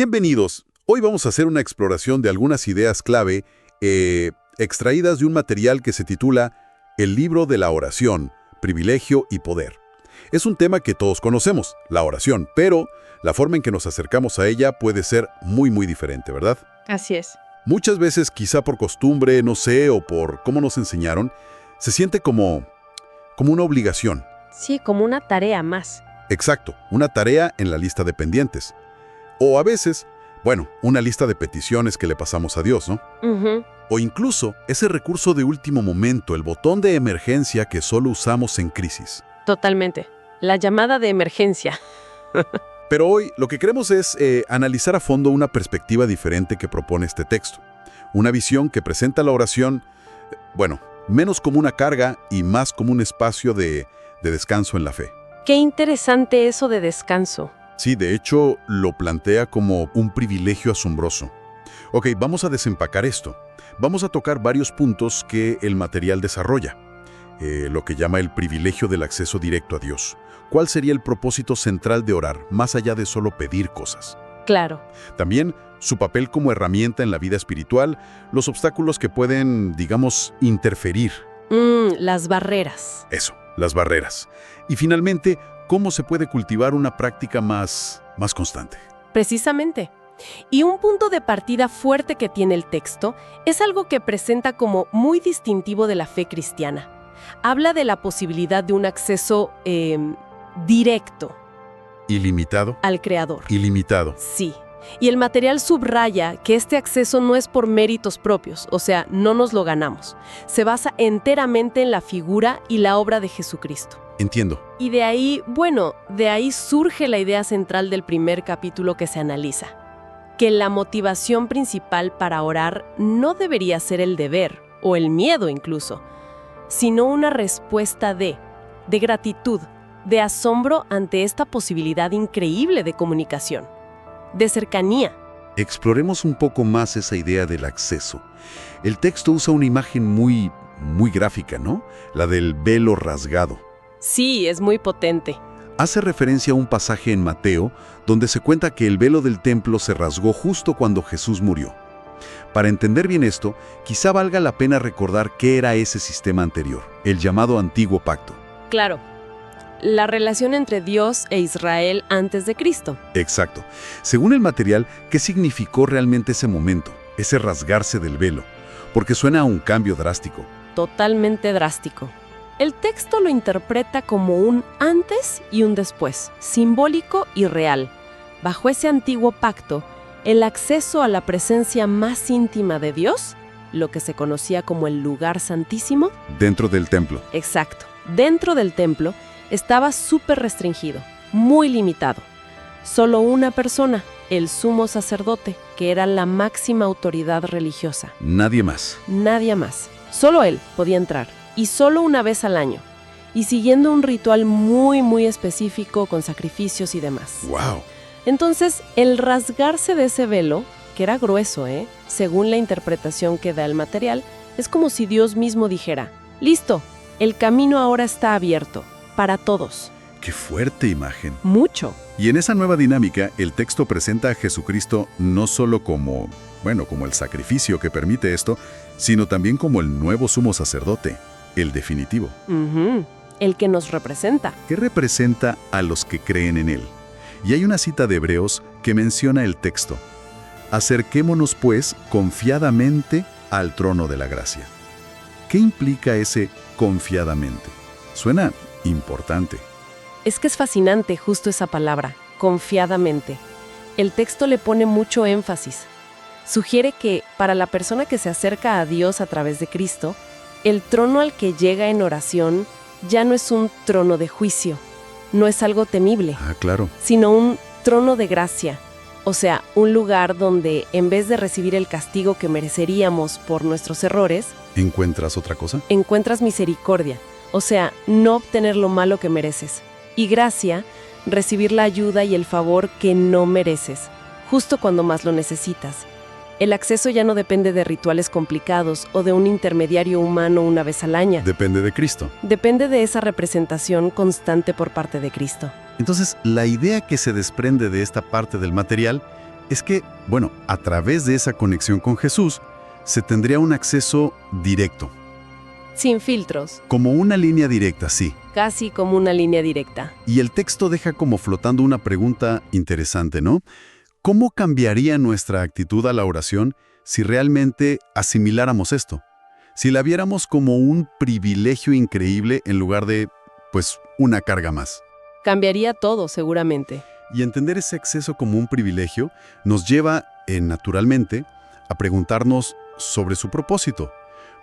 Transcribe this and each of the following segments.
Bienvenidos. Hoy vamos a hacer una exploración de algunas ideas clave extraídas de un material que se titula El libro de la oración, privilegio y poder. Es un tema que todos conocemos, la oración, pero la forma en que nos acercamos a ella puede ser muy diferente, ¿verdad? Así es. Muchas veces, quizá por costumbre, no sé, o por cómo nos enseñaron, se siente como una obligación. Sí, como una tarea más. Exacto, una tarea en la lista de pendientes. O a veces, una lista de peticiones que le pasamos a Dios, ¿no? Ujú. O incluso ese recurso de último momento, el botón de emergencia que solo usamos en crisis. Totalmente. La llamada de emergencia. Pero hoy lo que queremos es analizar a fondo una perspectiva diferente que propone este texto. Una visión que presenta la oración, menos como una carga y más como un espacio de descanso en la fe. Qué interesante eso de descanso. Sí, de hecho, lo plantea como un privilegio asombroso. Ok, vamos a desempacar esto. Vamos a tocar varios puntos que el material desarrolla. Lo que llama el privilegio del acceso directo a Dios. ¿Cuál sería el propósito central de orar, más allá de solo pedir cosas? Claro. También su papel como herramienta en la vida espiritual, los obstáculos que pueden, interferir. Las barreras. Eso, las barreras. Y finalmente, cómo se puede cultivar una práctica más constante. Precisamente. Y un punto de partida fuerte que tiene el texto es algo que presenta como muy distintivo de la fe cristiana. Habla de la posibilidad de un acceso directo ¿Ilimitado? al Creador. Ilimitado. Sí. Y el material subraya que este acceso no es por méritos propios, o sea, no nos lo ganamos. Se basa enteramente en la figura y la obra de Jesucristo. Entiendo. Y de ahí surge la idea central del primer capítulo que se analiza. Que la motivación principal para orar no debería ser el deber, o el miedo incluso, sino una respuesta de gratitud, de asombro ante esta posibilidad increíble de comunicación, de cercanía. Exploremos un poco más esa idea del acceso. El texto usa una imagen muy gráfica, ¿no? La del velo rasgado. Sí, es muy potente. Hace referencia a un pasaje en Mateo donde se cuenta que el velo del templo se rasgó justo cuando Jesús murió. Para entender bien esto, quizá valga la pena recordar qué era ese sistema anterior, el llamado Antiguo Pacto. Claro, la relación entre Dios e Israel antes de Cristo. Exacto. Según el material, ¿qué significó realmente ese momento, ese rasgarse del velo? Porque suena a un cambio drástico. Totalmente drástico. El texto lo interpreta como un antes y un después, simbólico y real. Bajo ese antiguo pacto, el acceso a la presencia más íntima de Dios, lo que se conocía como el lugar santísimo. Dentro del templo. Exacto. Dentro del templo estaba súper restringido, muy limitado. Solo una persona, el sumo sacerdote, que era la máxima autoridad religiosa. Nadie más. Nadie más. Solo él podía entrar. Y solo una vez al año, y siguiendo un ritual muy específico con sacrificios y demás. ¡Wow! Entonces, el rasgarse de ese velo, que era grueso, según la interpretación que da el material, es como si Dios mismo dijera, listo, el camino ahora está abierto, para todos. ¡Qué fuerte imagen! Mucho. Y en esa nueva dinámica, el texto presenta a Jesucristo no solo como el sacrificio que permite esto, sino también como el nuevo sumo sacerdote. El definitivo. El que nos representa. ¿Qué representa a los que creen en él? Y hay una cita de Hebreos que menciona el texto. Acerquémonos, pues, confiadamente al trono de la gracia. ¿Qué implica ese confiadamente? Suena importante. Es que es fascinante justo esa palabra, confiadamente. El texto le pone mucho énfasis. Sugiere que, para la persona que se acerca a Dios a través de Cristo, el trono al que llega en oración ya no es un trono de juicio, no es algo temible, Claro. sino un trono de gracia, o sea, un lugar donde en vez de recibir el castigo que mereceríamos por nuestros errores, ¿Encuentras otra cosa? encuentras misericordia, o sea, no obtener lo malo que mereces, y gracia, recibir la ayuda y el favor que no mereces, justo cuando más lo necesitas. El acceso ya no depende de rituales complicados o de un intermediario humano una vez al año. Depende de Cristo. Depende de esa representación constante por parte de Cristo. Entonces, la idea que se desprende de esta parte del material es que, bueno, a través de esa conexión con Jesús, se tendría un acceso directo, Sin filtros, como una línea directa, sí. casi como una línea directa. Y el texto deja como flotando una pregunta interesante, ¿no? ¿Cómo cambiaría nuestra actitud a la oración si realmente asimiláramos esto? Si la viéramos como un privilegio increíble en lugar de, pues, una carga más. Cambiaría todo, seguramente. Y entender ese acceso como un privilegio nos lleva, naturalmente, a preguntarnos sobre su propósito.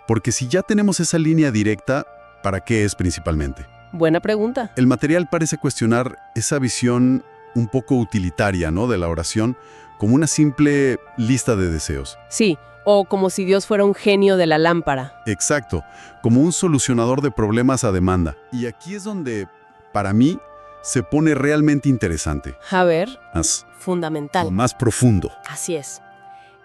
Porque si ya tenemos esa línea directa, ¿para qué es principalmente? Buena pregunta. El material parece cuestionar esa visión un poco utilitaria, ¿no?, de la oración como una simple lista de deseos. Sí, o como si Dios fuera un genio de la lámpara. Exacto, como un solucionador de problemas a demanda. Y aquí es donde, para mí, se pone realmente interesante. A ver, Más fundamental. profundo. Así es.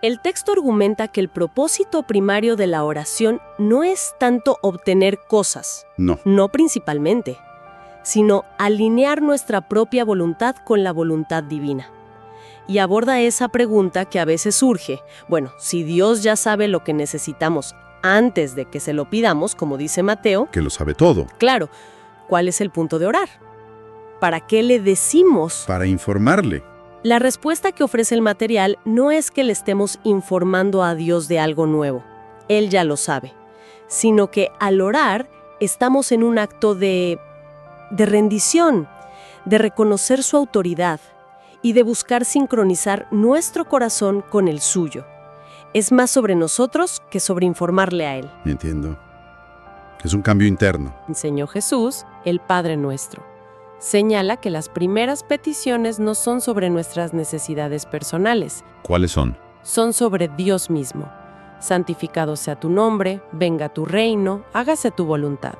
El texto argumenta que el propósito primario de la oración no es tanto obtener cosas, No. no principalmente, sino alinear nuestra propia voluntad con la voluntad divina. Y aborda esa pregunta que a veces surge. Bueno, si Dios ya sabe lo que necesitamos antes de que se lo pidamos, como dice Mateo, Que lo sabe todo. claro, ¿cuál es el punto de orar? ¿Para qué le decimos? Para informarle. La respuesta que ofrece el material no es que le estemos informando a Dios de algo nuevo, Él ya lo sabe, sino que al orar estamos en un acto de rendición, de reconocer su autoridad y de buscar sincronizar nuestro corazón con el suyo. Es más sobre nosotros que sobre informarle a Él, Entiendo. Es un cambio interno. enseñó Jesús, el Padre Nuestro. Señala que las primeras peticiones no son sobre nuestras necesidades personales, ¿Cuáles son? son sobre Dios mismo. Santificado sea tu nombre, venga tu reino, hágase tu voluntad.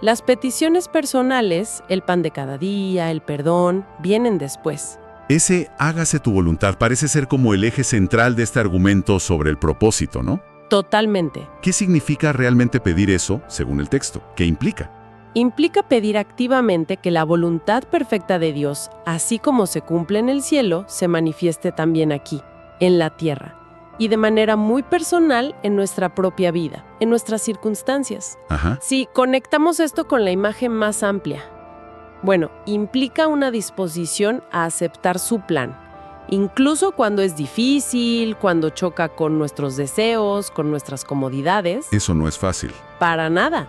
Las peticiones personales, el pan de cada día, el perdón, vienen después. Ese hágase tu voluntad parece ser como el eje central de este argumento sobre el propósito, ¿no? Totalmente. ¿Qué significa realmente pedir eso, según el texto? ¿Qué implica? Implica pedir activamente que la voluntad perfecta de Dios, así como se cumple en el cielo, se manifieste también aquí, en la tierra, y de manera muy personal en nuestra propia vida, en nuestras circunstancias. Ajá. Si conectamos esto con la imagen más amplia, bueno, implica una disposición a aceptar su plan, incluso cuando es difícil, cuando choca con nuestros deseos, con nuestras comodidades. Eso no es fácil. Para nada.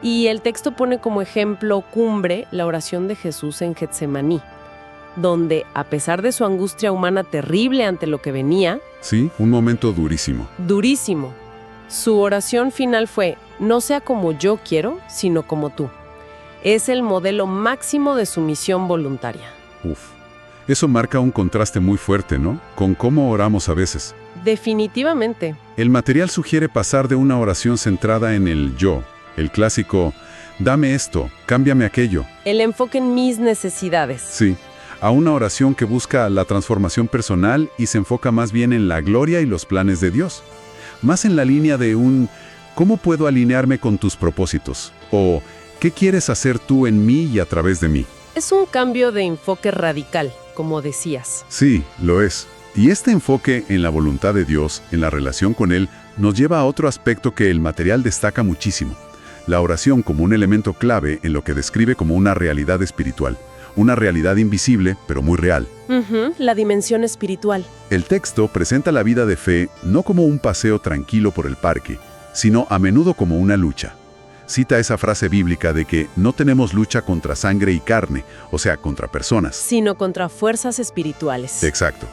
Y el texto pone como ejemplo cumbre la oración de Jesús en Getsemaní, donde, a pesar de su angustia humana terrible ante lo que venía, Sí, un momento durísimo. durísimo, su oración final fue: no sea como yo quiero, sino como tú. Es el modelo máximo de sumisión voluntaria. Uf. Eso marca un contraste muy fuerte, ¿no? Con cómo oramos a veces. Definitivamente. El material sugiere pasar de una oración centrada en el yo, el clásico, dame esto, cámbiame aquello, El enfoque en mis necesidades. sí, a una oración que busca la transformación personal y se enfoca más bien en la gloria y los planes de Dios. Más en la línea de un, ¿cómo puedo alinearme con tus propósitos? O, ¿qué quieres hacer tú en mí y a través de mí? Es un cambio de enfoque radical, como decías. Sí, lo es. Y este enfoque en la voluntad de Dios, en la relación con Él, nos lleva a otro aspecto que el material destaca muchísimo. La oración como un elemento clave en lo que describe como una realidad espiritual. Una realidad invisible, pero muy real. La dimensión espiritual. El texto presenta la vida de fe no como un paseo tranquilo por el parque, sino a menudo como una lucha. Cita esa frase bíblica de que no tenemos lucha contra sangre y carne, o sea, contra personas. Sino contra fuerzas espirituales. Exacto.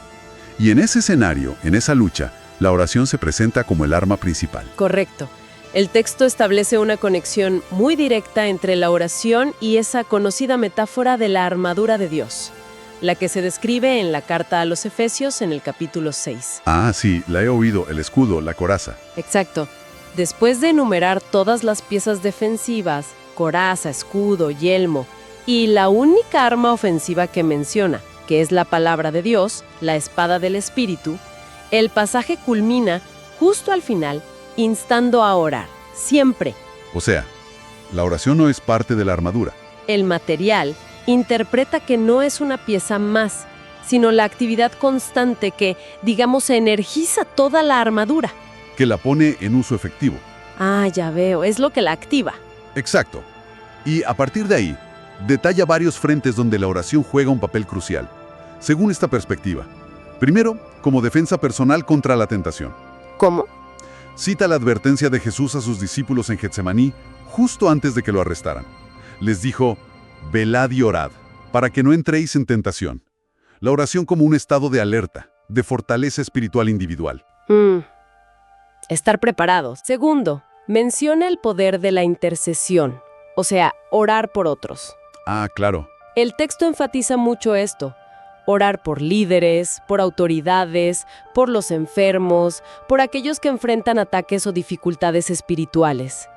Y en ese escenario, en esa lucha, la oración se presenta como el arma principal. Correcto. El texto establece una conexión muy directa entre la oración y esa conocida metáfora de la armadura de Dios, la que se describe en la carta a los Efesios en el capítulo 6. Ah, sí, la he oído, el escudo, la coraza. Exacto. Después de enumerar todas las piezas defensivas, coraza, escudo, yelmo, y la única arma ofensiva que menciona, que es la palabra de Dios, la espada del Espíritu, el pasaje culmina justo al final, instando a orar, siempre. O sea, la oración no es parte de la armadura. El material interpreta que no es una pieza más, sino la actividad constante que, digamos, energiza toda la armadura. Que la pone en uso efectivo. Ah, ya veo, es lo que la activa. Exacto. Y a partir de ahí, detalla varios frentes donde la oración juega un papel crucial, según esta perspectiva. Primero, como defensa personal contra la tentación. ¿Cómo? Cita la advertencia de Jesús a sus discípulos en Getsemaní justo antes de que lo arrestaran. Les dijo, velad y orad, para que no entréis en tentación. La oración como un estado de alerta, de fortaleza espiritual individual. Estar preparados. Segundo, menciona el poder de la intercesión, o sea, orar por otros. Ah, claro. El texto enfatiza mucho esto. Orar por líderes, por autoridades, por los enfermos, por aquellos que enfrentan ataques o dificultades espirituales.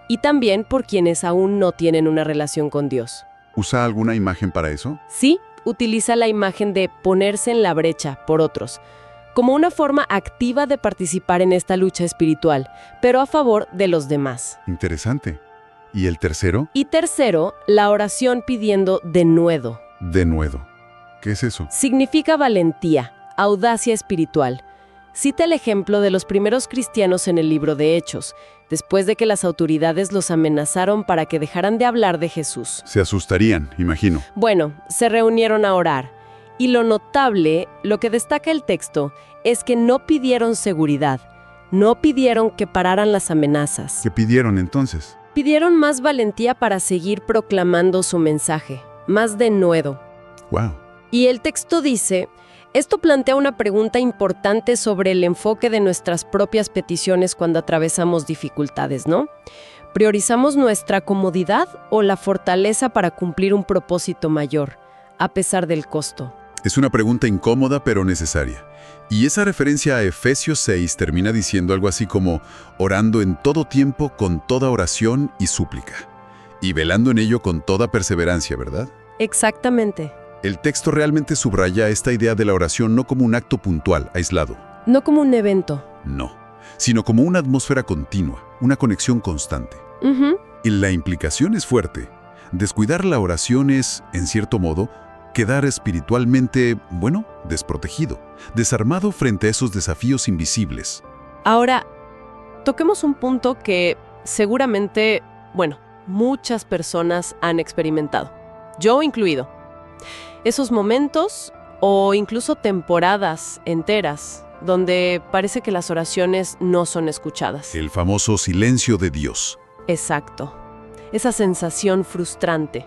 Y también por quienes aún no tienen una relación con Dios. ¿Usa alguna imagen para eso? Sí, utiliza la imagen de ponerse en la brecha por otros, como una forma activa de participar en esta lucha espiritual, pero a favor de los demás. Interesante. ¿Y el tercero? Y tercero, la oración pidiendo denuedo. Denuedo. ¿Qué es eso? Significa valentía, audacia espiritual. Cita el ejemplo de los primeros cristianos en el libro de Hechos, después de que las autoridades los amenazaron para que dejaran de hablar de Jesús. Se asustarían, imagino. Bueno, se reunieron a orar. Y lo notable, lo que destaca el texto, es que no pidieron seguridad, no pidieron que pararan las amenazas. ¿Qué pidieron entonces? Pidieron más valentía para seguir proclamando su mensaje, más denuedo. ¡Wow! Y el texto dice, esto plantea una pregunta importante sobre el enfoque de nuestras propias peticiones cuando atravesamos dificultades, ¿no? ¿Priorizamos nuestra comodidad o la fortaleza para cumplir un propósito mayor, a pesar del costo? Es una pregunta incómoda pero necesaria. Y esa referencia a Efesios 6 termina diciendo algo así como orando en todo tiempo con toda oración y súplica. Y velando en ello con toda perseverancia, ¿verdad? Exactamente. El texto realmente subraya esta idea de la oración no como un acto puntual, aislado. No como un evento. No, sino como una atmósfera continua, una conexión constante. Y la implicación es fuerte. Descuidar la oración es, en cierto modo, quedar espiritualmente, desprotegido, desarmado frente a esos desafíos invisibles. Ahora, toquemos un punto que seguramente, muchas personas han experimentado, yo incluido. Esos momentos o incluso temporadas enteras donde parece que las oraciones no son escuchadas. El famoso silencio de Dios. Exacto. Esa sensación frustrante.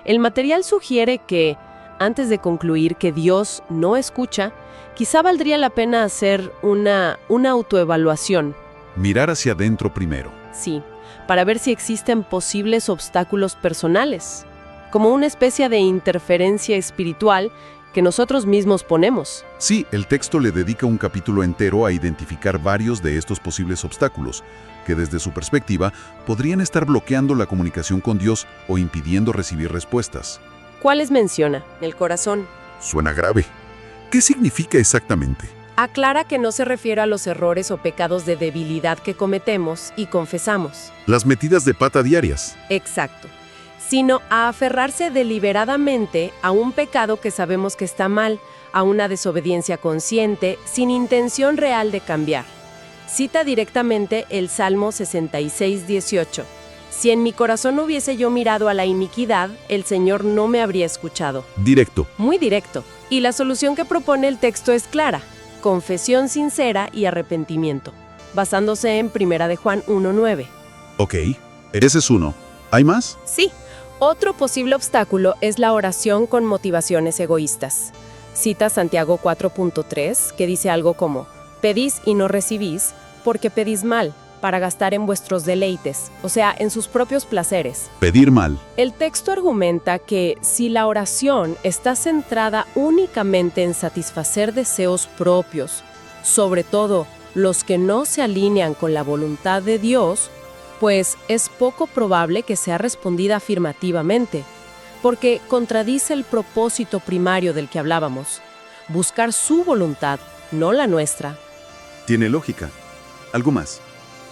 El material sugiere que, antes de concluir que Dios no escucha, quizá valdría la pena hacer una autoevaluación. Mirar hacia adentro primero. Sí, para ver si existen posibles obstáculos personales, como una especie de interferencia espiritual que nosotros mismos ponemos. Sí, el texto le dedica un capítulo entero a identificar varios de estos posibles obstáculos, que desde su perspectiva podrían estar bloqueando la comunicación con Dios o impidiendo recibir respuestas. ¿Cuáles menciona? El corazón. Suena grave. ¿Qué significa exactamente? Aclara que no se refiere a los errores o pecados de debilidad que cometemos y confesamos. Las metidas de pata diarias. Exacto. Sino a aferrarse deliberadamente a un pecado que sabemos que está mal, a una desobediencia consciente, sin intención real de cambiar. Cita directamente el Salmo 66:18. Si en mi corazón hubiese yo mirado a la iniquidad, el Señor no me habría escuchado. Directo. Muy directo. Y la solución que propone el texto es clara: confesión sincera y arrepentimiento, basándose en 1 Juan 1:9. Ok, ese es uno. ¿Hay más? Sí. Otro posible obstáculo es la oración con motivaciones egoístas. Cita Santiago 4:3, que dice algo como: pedís y no recibís, porque pedís mal, para gastar en vuestros deleites, o sea, en sus propios placeres. Pedir mal. El texto argumenta que si la oración está centrada únicamente en satisfacer deseos propios, sobre todo los que no se alinean con la voluntad de Dios, pues es poco probable que sea respondida afirmativamente, porque contradice el propósito primario del que hablábamos: buscar su voluntad, no la nuestra. Tiene lógica. ¿Algo más?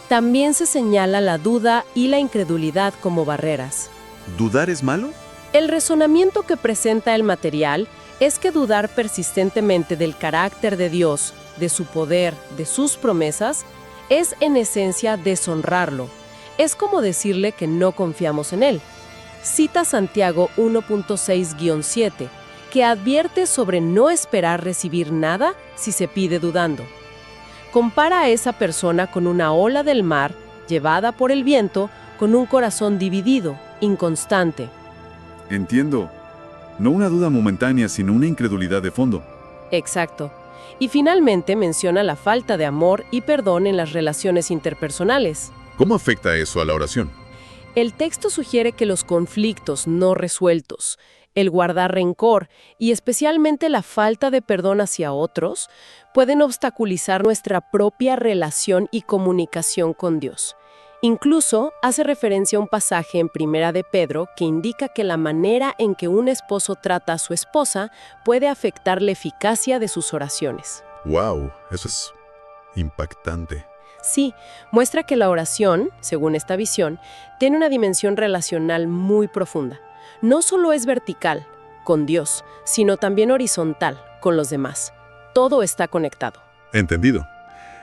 También se señala la duda y la incredulidad como barreras. ¿Dudar es malo? El razonamiento que presenta el material es que dudar persistentemente del carácter de Dios, de su poder, de sus promesas, es en esencia deshonrarlo. Es como decirle que no confiamos en Él. Cita Santiago 1.6-7, que advierte sobre no esperar recibir nada si se pide dudando. Compara a esa persona con una ola del mar, llevada por el viento, con un corazón dividido, inconstante. Entiendo. No una duda momentánea, sino una incredulidad de fondo. Exacto. Y finalmente menciona la falta de amor y perdón en las relaciones interpersonales. ¿Cómo afecta eso a la oración? El texto sugiere que los conflictos no resueltos, el guardar rencor y especialmente la falta de perdón hacia otros, pueden obstaculizar nuestra propia relación y comunicación con Dios. Incluso hace referencia a un pasaje en Primera de Pedro que indica que la manera en que un esposo trata a su esposa puede afectar la eficacia de sus oraciones. ¡Wow! Eso es impactante. Sí, muestra que la oración, según esta visión, tiene una dimensión relacional muy profunda. No solo es vertical, con Dios, sino también horizontal, con los demás. Todo está conectado. Entendido.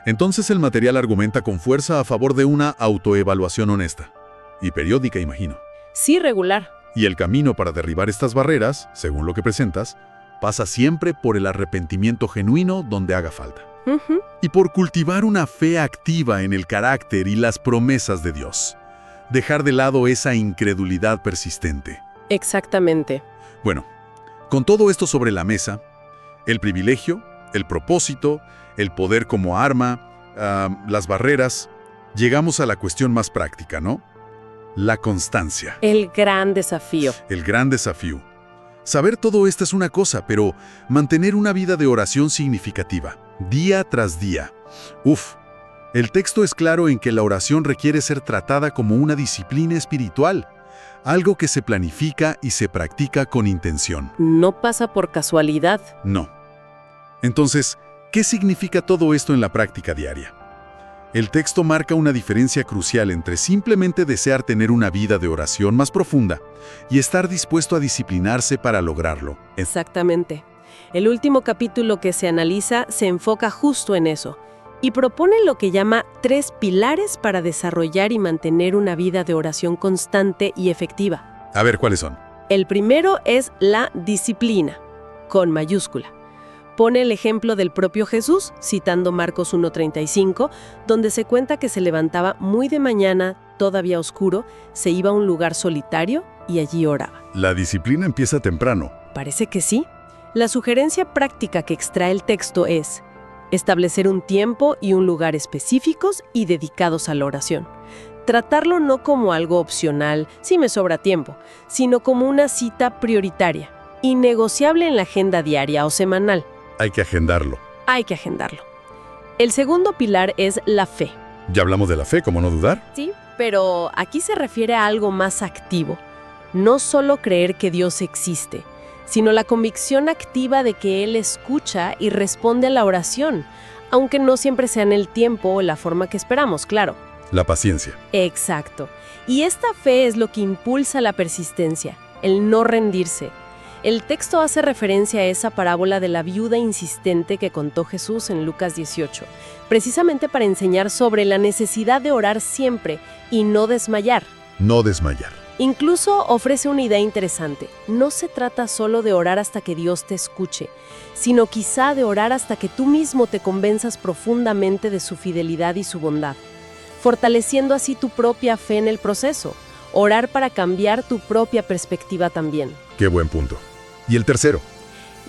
Entonces el material argumenta con fuerza a favor de una autoevaluación honesta. Y periódica, imagino. Sí, regular. Y el camino para derribar estas barreras, según lo que presentas, pasa siempre por el arrepentimiento genuino donde haga falta. Y por cultivar una fe activa en el carácter y las promesas de Dios. Dejar de lado esa incredulidad persistente. Exactamente. Bueno, con todo esto sobre la mesa, el privilegio, el propósito, el poder como arma, las barreras, llegamos a la cuestión más práctica, ¿no? La constancia. El gran desafío. El gran desafío. Saber todo esto es una cosa, pero mantener una vida de oración significativa, día tras día. El texto es claro en que la oración requiere ser tratada como una disciplina espiritual, algo que se planifica y se practica con intención. No pasa por casualidad. No. Entonces, ¿qué significa todo esto en la práctica diaria? El texto marca una diferencia crucial entre simplemente desear tener una vida de oración más profunda y estar dispuesto a disciplinarse para lograrlo. Exactamente. El último capítulo que se analiza se enfoca justo en eso y propone lo que llama 3 pilares para desarrollar y mantener una vida de oración constante y efectiva. A ver, ¿cuáles son? El primero es la disciplina, con mayúscula. Pone el ejemplo del propio Jesús, citando Marcos 1:35, donde se cuenta que se levantaba muy de mañana, todavía oscuro, se iba a un lugar solitario y allí oraba. La disciplina empieza temprano. Parece que sí. La sugerencia práctica que extrae el texto es establecer un tiempo y un lugar específicos y dedicados a la oración. Tratarlo no como algo opcional, si me sobra tiempo, sino como una cita prioritaria, innegociable en la agenda diaria o semanal. Hay que agendarlo. Hay que agendarlo. El segundo pilar es la fe. Ya hablamos de la fe, ¿cómo no dudar? Sí, pero aquí se refiere a algo más activo. No solo creer que Dios existe, sino la convicción activa de que Él escucha y responde a la oración, aunque no siempre sea en el tiempo o la forma que esperamos, claro. La paciencia. Exacto. Y esta fe es lo que impulsa la persistencia, el no rendirse. El texto hace referencia a esa parábola de la viuda insistente que contó Jesús en Lucas 18, precisamente para enseñar sobre la necesidad de orar siempre y no desmayar. No desmayar. Incluso ofrece una idea interesante. No se trata solo de orar hasta que Dios te escuche, sino quizá de orar hasta que tú mismo te convenzas profundamente de su fidelidad y su bondad, fortaleciendo así tu propia fe en el proceso. Orar para cambiar tu propia perspectiva también. Qué buen punto. ¿Y el tercero?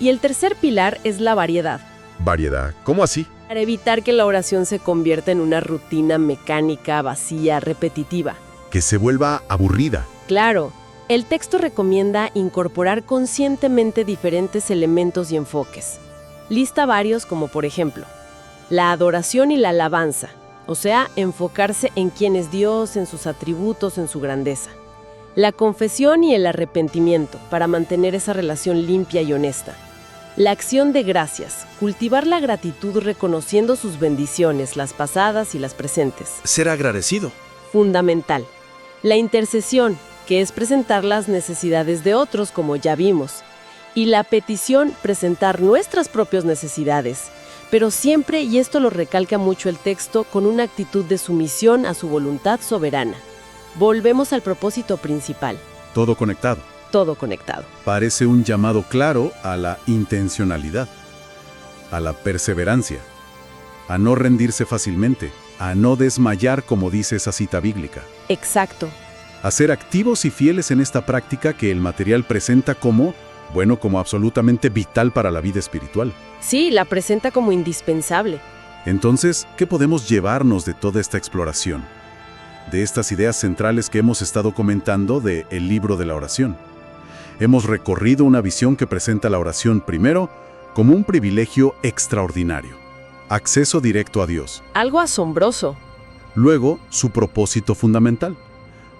Y el tercer pilar es la variedad. Variedad. ¿Cómo así? Para evitar que la oración se convierta en una rutina mecánica, vacía, repetitiva. Que se vuelva aburrida. Claro, el texto recomienda incorporar conscientemente diferentes elementos y enfoques. Lista varios como por ejemplo, la adoración y la alabanza, o sea, enfocarse en quién es Dios, en sus atributos, en su grandeza. La confesión y el arrepentimiento, para mantener esa relación limpia y honesta. La acción de gracias, cultivar la gratitud reconociendo sus bendiciones, las pasadas y las presentes. Ser agradecido. Fundamental. La intercesión, que es presentar las necesidades de otros, como ya vimos. Y la petición, presentar nuestras propias necesidades, pero siempre, y esto lo recalca mucho el texto, con una actitud de sumisión a su voluntad soberana. Volvemos al propósito principal, Todo conectado. todo conectado. Parece un llamado claro a la intencionalidad, a la perseverancia, a no rendirse fácilmente, a no desmayar, como dice esa cita bíblica, Exacto. a ser activos y fieles en esta práctica que el material presenta como, bueno, como absolutamente vital para la vida espiritual. Sí, la presenta como indispensable. Entonces, ¿qué podemos llevarnos de toda esta exploración? De estas ideas centrales que hemos estado comentando de El libro de la oración. Hemos recorrido una visión que presenta la oración primero como un privilegio extraordinario, acceso directo a Dios. Algo asombroso. Luego, su propósito fundamental,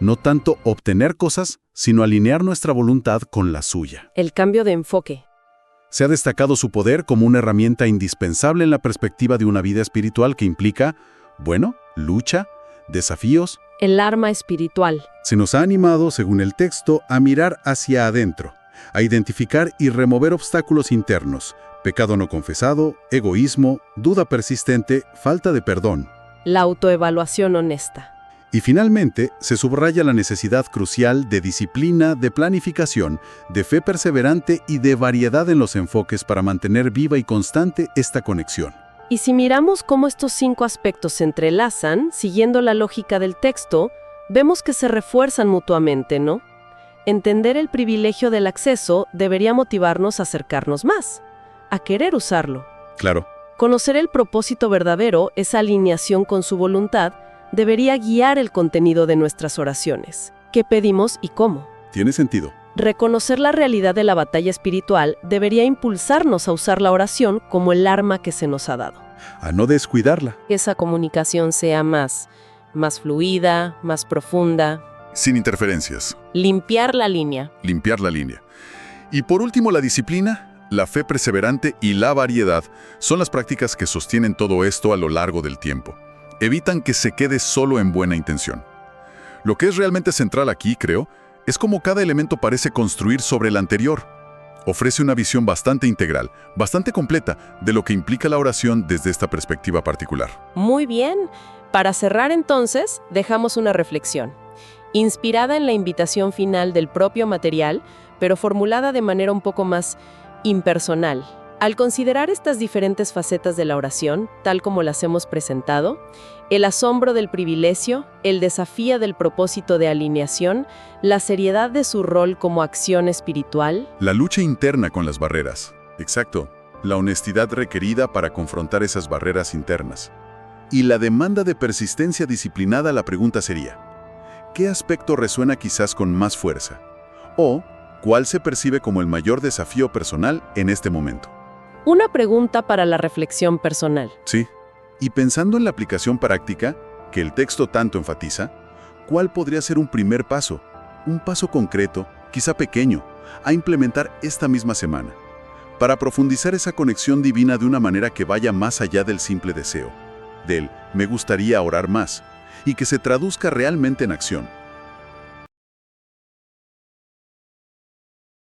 no tanto obtener cosas, sino alinear nuestra voluntad con la suya. El cambio de enfoque. Se ha destacado su poder como una herramienta indispensable en la perspectiva de una vida espiritual que implica, bueno, lucha, desafíos. El arma espiritual. Se nos ha animado, según el texto, a mirar hacia adentro, a identificar y remover obstáculos internos, pecado no confesado, egoísmo, duda persistente, falta de perdón. La autoevaluación honesta. Y finalmente, se subraya la necesidad crucial de disciplina, de planificación, de fe perseverante y de variedad en los enfoques para mantener viva y constante esta conexión. Y si miramos cómo estos 5 aspectos se entrelazan, siguiendo la lógica del texto, vemos que se refuerzan mutuamente, ¿no? Entender el privilegio del acceso debería motivarnos a acercarnos más, a querer usarlo. Claro. Conocer el propósito verdadero, esa alineación con su voluntad, debería guiar el contenido de nuestras oraciones. ¿Qué pedimos y cómo? Tiene sentido. Reconocer la realidad de la batalla espiritual debería impulsarnos a usar la oración como el arma que se nos ha dado. A no descuidarla. Que esa comunicación sea más fluida, más profunda. Sin interferencias. Limpiar la línea. Limpiar la línea. Y por último, la disciplina, la fe perseverante y la variedad son las prácticas que sostienen todo esto a lo largo del tiempo. Evitan que se quede solo en buena intención. Lo que es realmente central aquí, creo, es cómo cada elemento parece construir sobre el anterior. Ofrece una visión bastante integral, bastante completa de lo que implica la oración desde esta perspectiva particular. Muy bien. Para cerrar entonces, dejamos una reflexión. Inspirada en la invitación final del propio material, pero formulada de manera un poco más impersonal. Al considerar estas diferentes facetas de la oración, tal como las hemos presentado, el asombro del privilegio, el desafío del propósito de alineación, la seriedad de su rol como acción espiritual. La lucha interna con las barreras. Exacto. La honestidad requerida para confrontar esas barreras internas. Y la demanda de persistencia disciplinada, la pregunta sería, ¿qué aspecto resuena quizás con más fuerza? ¿O cuál se percibe como el mayor desafío personal en este momento? Una pregunta para la reflexión personal. Sí. Y pensando en la aplicación práctica, que el texto tanto enfatiza, ¿cuál podría ser un primer paso? Un paso concreto, quizá pequeño, a implementar esta misma semana, para profundizar esa conexión divina de una manera que vaya más allá del simple deseo, del «me gustaría orar más», y que se traduzca realmente en acción.